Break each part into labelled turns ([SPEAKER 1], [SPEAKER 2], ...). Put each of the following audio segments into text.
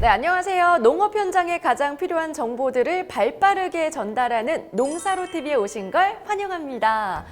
[SPEAKER 1] 네, 안녕하세요. 농업 현장에 가장 필요한 정보들을 발빠르게 전달하는 농사로TV에 오신 걸 환영합니다.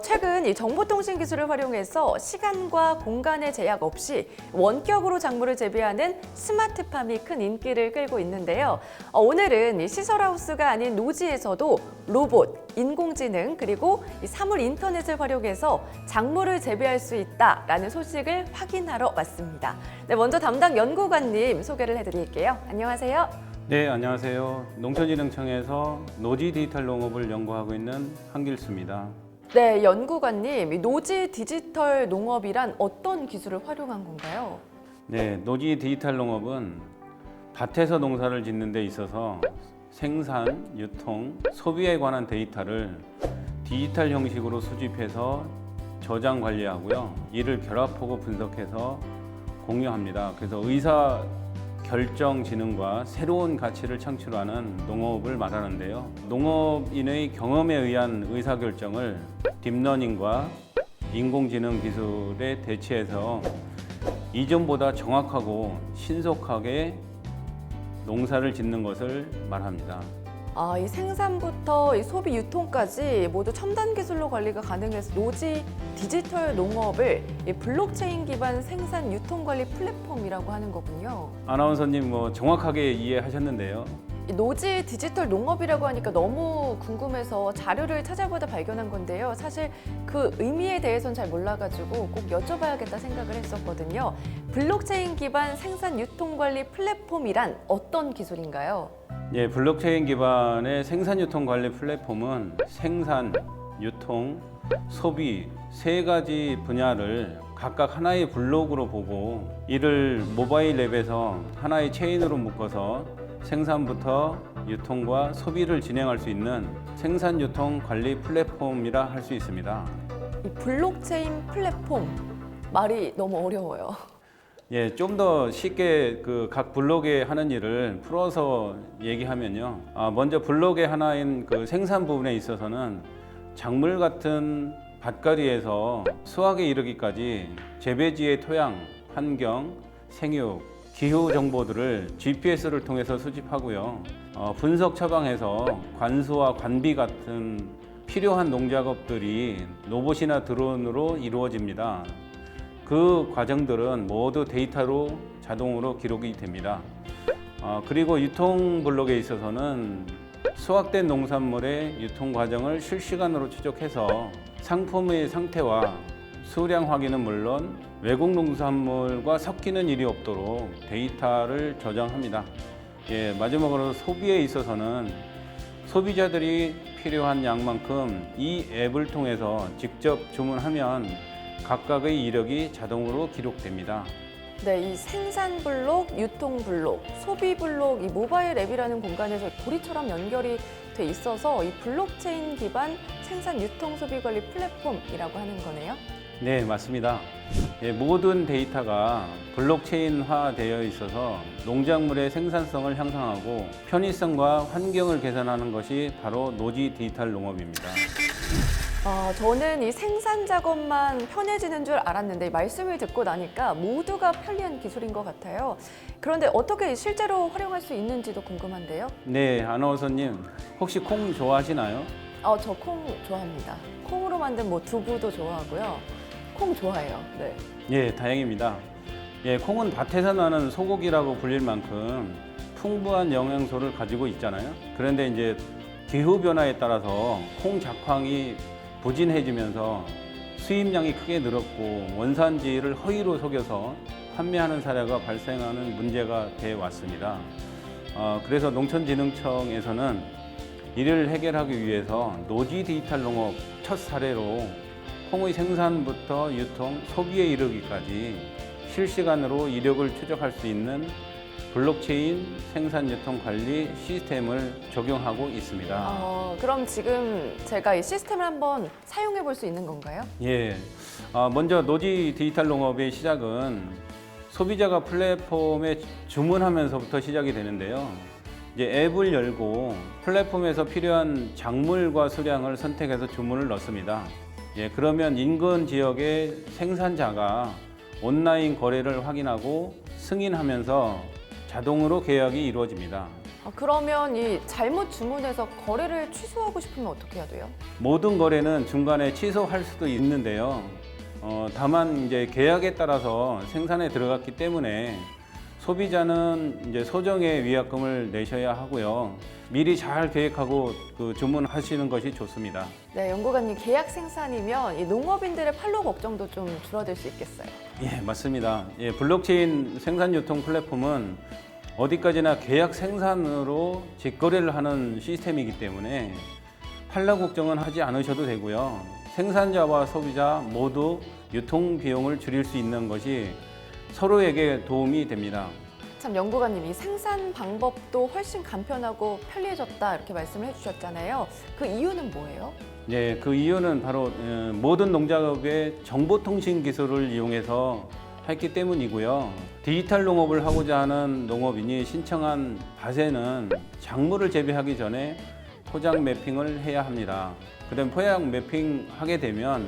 [SPEAKER 1] 최근 이 정보통신 기술을 활용해서 시간과 공간의 제약 없이 원격으로 작물을 재배하는 스마트팜이 큰 인기를 끌고 있는데요. 오늘은 이 시설하우스가 아닌 노지에서도 로봇, 인공지능 그리고 이 사물 인터넷을 활용해서 작물을 재배할 수 있다라는 소식을 확인하러 왔습니다. 네, 먼저 담당 연구관님 소개를 해드릴게요. 안녕하세요.
[SPEAKER 2] 네, 안녕하세요. 농촌진흥청에서 노지 디지털 농업을 연구하고 있는 한길수입니다.
[SPEAKER 1] 네, 연구관님, 이 노지 디지털 농업이란 어떤 기술을 활용한 건가요?
[SPEAKER 2] 네, 노지 디지털 농업은 밭에서 농사를 짓는 데 있어서 생산, 유통, 소비에 관한 데이터를 디지털 형식으로 수집해서 저장 관리하고요. 이를 결합하고 분석해서 공유합니다. 그래서 의사 결정 지능과 새로운 가치를 창출하는 농업을 말하는데요. 농업인의 경험에 의한 의사결정을 딥러닝과 인공지능 기술에 대체해서 이전보다 정확하고 신속하게 농사를 짓는 것을 말합니다.
[SPEAKER 1] 이 생산부터 이 소비 유통까지 모두 첨단 기술로 관리가 가능해서 노지 디지털 농업을 이 블록체인 기반 생산 유통 관리 플랫폼이라고 하는 거군요.
[SPEAKER 2] 아나운서님 정확하게 이해하셨는데요.
[SPEAKER 1] 이 노지 디지털 농업이라고 하니까 너무 궁금해서 자료를 찾아보다 발견한 건데요. 사실 그 의미에 대해서는 잘 몰라가지고 꼭 여쭤봐야겠다 생각을 했었거든요. 블록체인 기반 생산 유통 관리 플랫폼이란 어떤 기술인가요?
[SPEAKER 2] 예, 블록체인 기반의 생산 유통 관리 플랫폼은 생산, 유통, 소비 세 가지 분야를 각각 하나의 블록으로 보고 이를 모바일 앱에서 하나의 체인으로 묶어서 생산부터 유통과 소비를 진행할 수 있는 생산 유통 관리 플랫폼이라 할 수 있습니다.
[SPEAKER 1] 이 블록체인 플랫폼 말이 너무 어려워요.
[SPEAKER 2] 예, 좀 더 쉽게 그 각 블록에 하는 일을 풀어서 얘기하면요. 먼저 블록의 하나인 그 생산 부분에 있어서는 작물 같은 밭가리에서 수확에 이르기까지 재배지의 토양, 환경, 생육, 기후 정보들을 GPS를 통해서 수집하고요. 분석 처방해서 관수와 관비 같은 필요한 농작업들이 로봇이나 드론으로 이루어집니다. 그 과정들은 모두 데이터로 자동으로 기록이 됩니다. 그리고 유통 블록에 있어서는 수확된 농산물의 유통 과정을 실시간으로 추적해서 상품의 상태와 수량 확인은 물론 외국 농산물과 섞이는 일이 없도록 데이터를 저장합니다. 예, 마지막으로 소비에 있어서는 소비자들이 필요한 양만큼 이 앱을 통해서 직접 주문하면 각각의 이력이 자동으로 기록됩니다.
[SPEAKER 1] 네, 이 생산 블록, 유통 블록, 소비 블록, 이 모바일 앱이라는 공간에서 고리처럼 연결이 돼 있어서 이 블록체인 기반 생산 유통 소비 관리 플랫폼이라고 하는 거네요.
[SPEAKER 2] 네, 맞습니다. 예, 모든 데이터가 블록체인화 되어 있어서 농작물의 생산성을 향상하고 편의성과 환경을 개선하는 것이 바로 노지 디지털 농업입니다.
[SPEAKER 1] 저는 이 생산 작업만 편해지는 줄 알았는데 말씀을 듣고 나니까 모두가 편리한 기술인 것 같아요. 그런데 어떻게 실제로 활용할 수 있는지도 궁금한데요.
[SPEAKER 2] 네, 아나운서님 혹시 콩 좋아하시나요?
[SPEAKER 1] 저 콩 좋아합니다. 콩으로 만든 두부도 좋아하고요. 콩 좋아해요. 네.
[SPEAKER 2] 예, 다행입니다. 예, 콩은 밭에서 나는 소고기라고 불릴 만큼 풍부한 영양소를 가지고 있잖아요. 그런데 이제 기후 변화에 따라서 콩 작황이 부진해지면서 수입량이 크게 늘었고 원산지를 허위로 속여서 판매하는 사례가 발생하는 문제가 돼 왔습니다. 그래서 농촌진흥청에서는 이를 해결하기 위해서 노지 디지털 농업 첫 사례로 콩의 생산부터 유통, 소비에 이르기까지 실시간으로 이력을 추적할 수 있는 블록체인 생산 유통 관리 시스템을 적용하고 있습니다.
[SPEAKER 1] 그럼 지금 제가 이 시스템을 한번 사용해 볼 수 있는 건가요?
[SPEAKER 2] 예. 먼저 노지 디지털 농업의 시작은 소비자가 플랫폼에 주문하면서부터 시작이 되는데요. 이제 앱을 열고 플랫폼에서 필요한 작물과 수량을 선택해서 주문을 넣습니다. 예, 그러면 인근 지역의 생산자가 온라인 거래를 확인하고 승인하면서 자동으로 계약이 이루어집니다.
[SPEAKER 1] 그러면 이 잘못 주문해서 거래를 취소하고 싶으면 어떻게 해야 돼요?
[SPEAKER 2] 모든 거래는 중간에 취소할 수도 있는데요. 다만 이제 계약에 따라서 생산에 들어갔기 때문에 소비자는 이제 소정의 위약금을 내셔야 하고요. 미리 잘 계획하고 주문하시는 것이 좋습니다.
[SPEAKER 1] 네, 연구관님 계약 생산이면 이 농업인들의 판로 걱정도 좀 줄어들 수 있겠어요.
[SPEAKER 2] 예, 맞습니다. 예, 블록체인 생산 유통 플랫폼은 어디까지나 계약 생산으로 직거래를 하는 시스템이기 때문에 판로 걱정은 하지 않으셔도 되고요. 생산자와 소비자 모두 유통 비용을 줄일 수 있는 것이 서로에게 도움이 됩니다.
[SPEAKER 1] 참 연구관님이 생산 방법도 훨씬 간편하고 편리해졌다 이렇게 말씀을 해주셨잖아요. 그 이유는 뭐예요?
[SPEAKER 2] 네, 그 이유는 바로 모든 농작업의 정보통신 기술을 이용해서 했기 때문이고요. 디지털 농업을 하고자 하는 농업인이 신청한 밭에는 작물을 재배하기 전에 포장 매핑을 해야 합니다. 그다음 포장 매핑하게 되면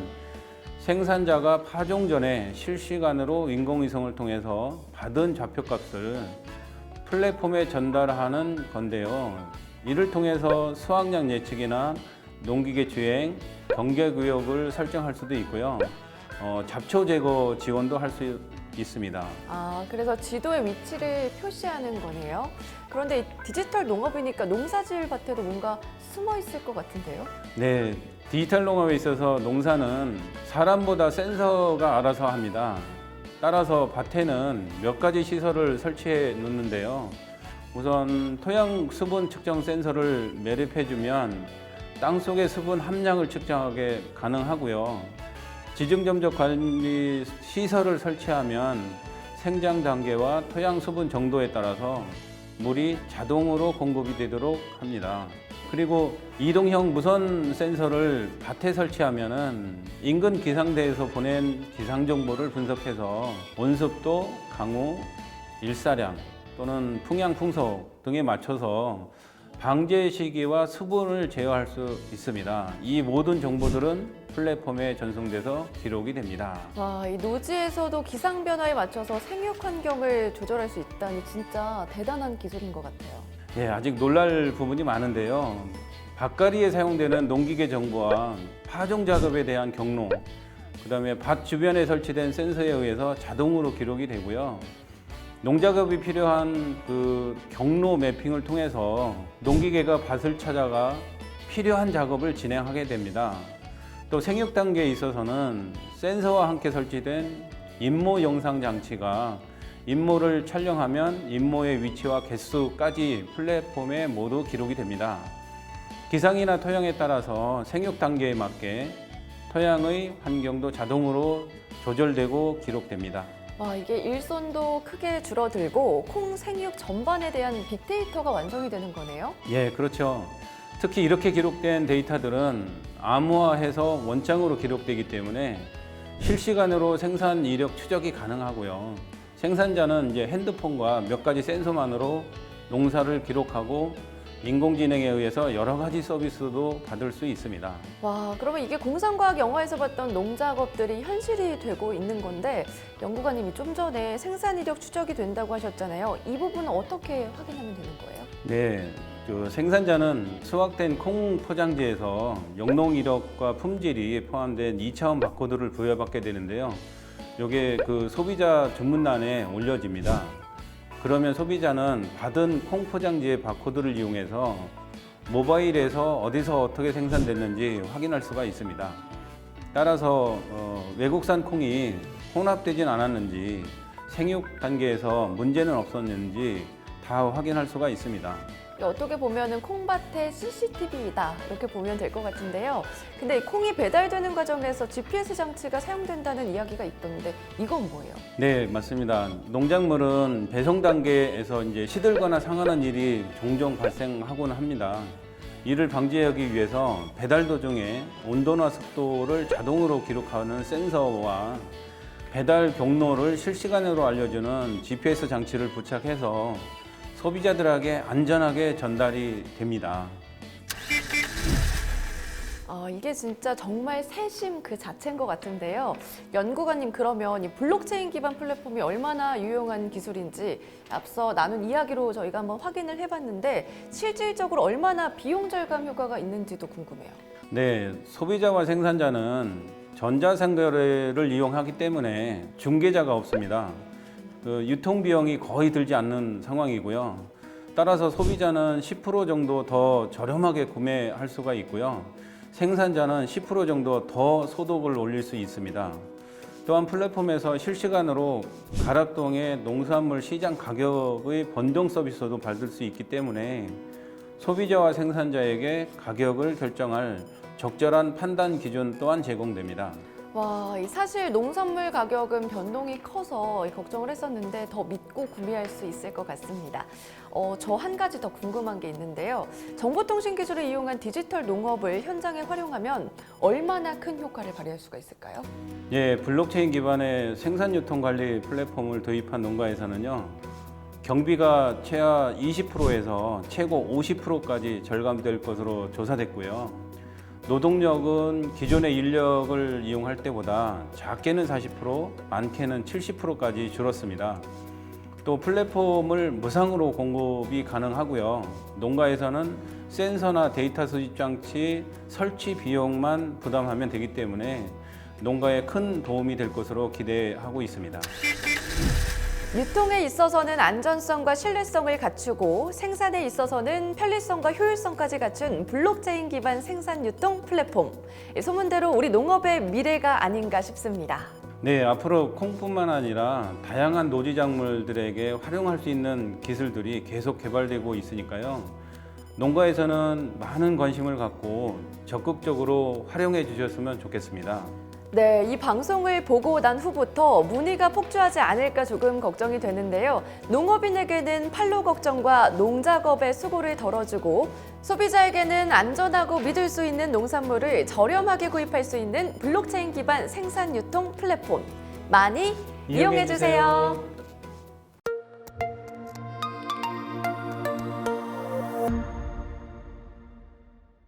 [SPEAKER 2] 생산자가 파종 전에 실시간으로 인공위성을 통해서 받은 좌표값을 플랫폼에 전달하는 건데요. 이를 통해서 수확량 예측이나 농기계 주행, 경계구역을 설정할 수도 있고요. 잡초 제거 지원도 할 수 있습니다.
[SPEAKER 1] 그래서 지도의 위치를 표시하는 거네요. 그런데 이 디지털 농업이니까 농사지을 밭에도 뭔가 숨어 있을 것 같은데요?
[SPEAKER 2] 네, 디지털 농업에 있어서 농사는 사람보다 센서가 알아서 합니다. 따라서 밭에는 몇 가지 시설을 설치해 놓는데요. 우선 토양 수분 측정 센서를 매립해주면 땅속의 수분 함량을 측정하게 가능하고요. 지중점적 관리 시설을 설치하면 생장 단계와 토양 수분 정도에 따라서 물이 자동으로 공급이 되도록 합니다. 그리고 이동형 무선 센서를 밭에 설치하면은 인근 기상대에서 보낸 기상 정보를 분석해서 온습도, 강우, 일사량 또는 풍양 풍속 등에 맞춰서 방제 시기와 수분을 제어할 수 있습니다. 이 모든 정보들은 플랫폼에 전송돼서 기록이 됩니다.
[SPEAKER 1] 와, 이 노지에서도 기상 변화에 맞춰서 생육 환경을 조절할 수 있다니 진짜 대단한 기술인 것 같아요.
[SPEAKER 2] 예, 아직 놀랄 부분이 많은데요. 밭갈이에 사용되는 농기계 정보와 파종 작업에 대한 경로, 그다음에 밭 주변에 설치된 센서에 의해서 자동으로 기록이 되고요. 농작업이 필요한 그 경로 매핑을 통해서 농기계가 밭을 찾아가 필요한 작업을 진행하게 됩니다. 또 생육 단계에 있어서는 센서와 함께 설치된 임모 영상 장치가 임모를 촬영하면 임모의 위치와 개수까지 플랫폼에 모두 기록이 됩니다. 기상이나 토양에 따라서 생육 단계에 맞게 토양의 환경도 자동으로 조절되고 기록됩니다.
[SPEAKER 1] 와, 이게 일손도 크게 줄어들고 콩 생육 전반에 대한 빅데이터가 완성이 되는 거네요.
[SPEAKER 2] 예, 그렇죠. 특히 이렇게 기록된 데이터들은 암호화해서 원장으로 기록되기 때문에 실시간으로 생산 이력 추적이 가능하고요. 생산자는 이제 핸드폰과 몇 가지 센서만으로 농사를 기록하고 인공지능에 의해서 여러 가지 서비스도 받을 수 있습니다.
[SPEAKER 1] 와, 그러면 이게 공상과학 영화에서 봤던 농작업들이 현실이 되고 있는 건데 연구관님이 좀 전에 생산 이력 추적이 된다고 하셨잖아요. 이 부분은 어떻게 확인하면 되는 거예요?
[SPEAKER 2] 네, 생산자는 수확된 콩 포장지에서 영농 이력과 품질이 포함된 2차원 바코드를 부여받게 되는데요. 이게 그 소비자 주문란에 올려집니다. 그러면 소비자는 받은 콩 포장지의 바코드를 이용해서 모바일에서 어디서 어떻게 생산됐는지 확인할 수가 있습니다. 따라서 외국산 콩이 혼합되진 않았는지 생육 단계에서 문제는 없었는지 다 확인할 수가 있습니다.
[SPEAKER 1] 어떻게 보면은 콩밭의 CCTV이다 이렇게 보면 될 것 같은데요. 근데 이 콩이 배달되는 과정에서 GPS 장치가 사용된다는 이야기가 있던데 이건 뭐예요?
[SPEAKER 2] 네, 맞습니다. 농작물은 배송 단계에서 이제 시들거나 상하는 일이 종종 발생하곤 합니다. 이를 방지하기 위해서 배달 도중에 온도나 습도를 자동으로 기록하는 센서와 배달 경로를 실시간으로 알려주는 GPS 장치를 부착해서 소비자들에게 안전하게 전달이 됩니다.
[SPEAKER 1] 이게 진짜 정말 세심 그 자체인 것 같은데요. 연구관님, 그러면 이 블록체인 기반 플랫폼이 얼마나 유용한 기술인지 앞서 나눈 이야기로 저희가 한번 확인을 해봤는데 실질적으로 얼마나 비용 절감 효과가 있는지도 궁금해요.
[SPEAKER 2] 네, 소비자와 생산자는 전자상거래를 이용하기 때문에 중개자가 없습니다. 유통 비용이 거의 들지 않는 상황이고요. 따라서 소비자는 10% 정도 더 저렴하게 구매할 수가 있고요. 생산자는 10% 정도 더 소득을 올릴 수 있습니다. 또한 플랫폼에서 실시간으로 가락동의 농산물 시장 가격의 변동 서비스도 받을 수 있기 때문에 소비자와 생산자에게 가격을 결정할 적절한 판단 기준 또한 제공됩니다.
[SPEAKER 1] 와, 사실 농산물 가격은 변동이 커서 걱정을 했었는데 더 믿고 구매할 수 있을 것 같습니다. 저 한 가지 더 궁금한 게 있는데요. 정보통신 기술을 이용한 디지털 농업을 현장에 활용하면 얼마나 큰 효과를 발휘할 수가 있을까요?
[SPEAKER 2] 예, 블록체인 기반의 생산 유통 관리 플랫폼을 도입한 농가에서는요. 경비가 최하 20%에서 최고 50%까지 절감될 것으로 조사됐고요. 노동력은 기존의 인력을 이용할 때보다 작게는 40%, 많게는 70%까지 줄었습니다. 또 플랫폼을 무상으로 공급이 가능하고요. 농가에서는 센서나 데이터 수집 장치 설치 비용만 부담하면 되기 때문에 농가에 큰 도움이 될 것으로 기대하고 있습니다.
[SPEAKER 1] 유통에 있어서는 안전성과 신뢰성을 갖추고 생산에 있어서는 편리성과 효율성까지 갖춘 블록체인 기반 생산 유통 플랫폼. 소문대로 우리 농업의 미래가 아닌가 싶습니다.
[SPEAKER 2] 네, 앞으로 콩뿐만 아니라 다양한 노지 작물들에게 활용할 수 있는 기술들이 계속 개발되고 있으니까요. 농가에서는 많은 관심을 갖고 적극적으로 활용해 주셨으면 좋겠습니다.
[SPEAKER 1] 네, 이 방송을 보고 난 후부터 문의가 폭주하지 않을까 조금 걱정이 되는데요. 농업인에게는 판로 걱정과 농작업의 수고를 덜어주고 소비자에게는 안전하고 믿을 수 있는 농산물을 저렴하게 구입할 수 있는 블록체인 기반 생산 유통 플랫폼 많이 이용해 주세요.